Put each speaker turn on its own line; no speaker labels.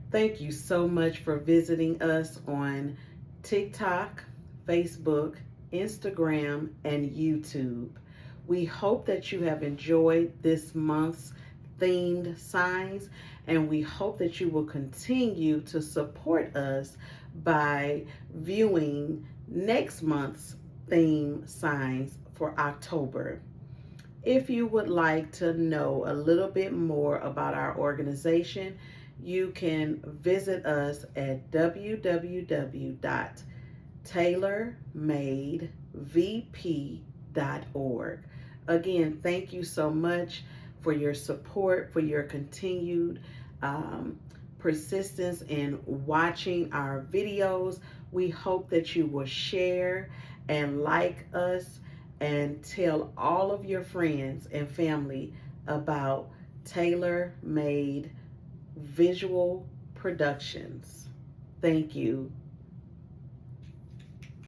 Thank you so much for visiting us on TikTok, Facebook, Instagram, and YouTube. We hope that you have enjoyed this month's themed signs, and we hope that you will continue to support us by viewing next month's theme signs for October. If you would like to know a little bit more about our organization, you can visit us at www.tailormadevp.org. Again, thank you so much for your support, for your continued um, persistence in watching our videos. We hope that you will share and like us and tell all of your friends and family about Tailor Made Visual Productions. Thank you.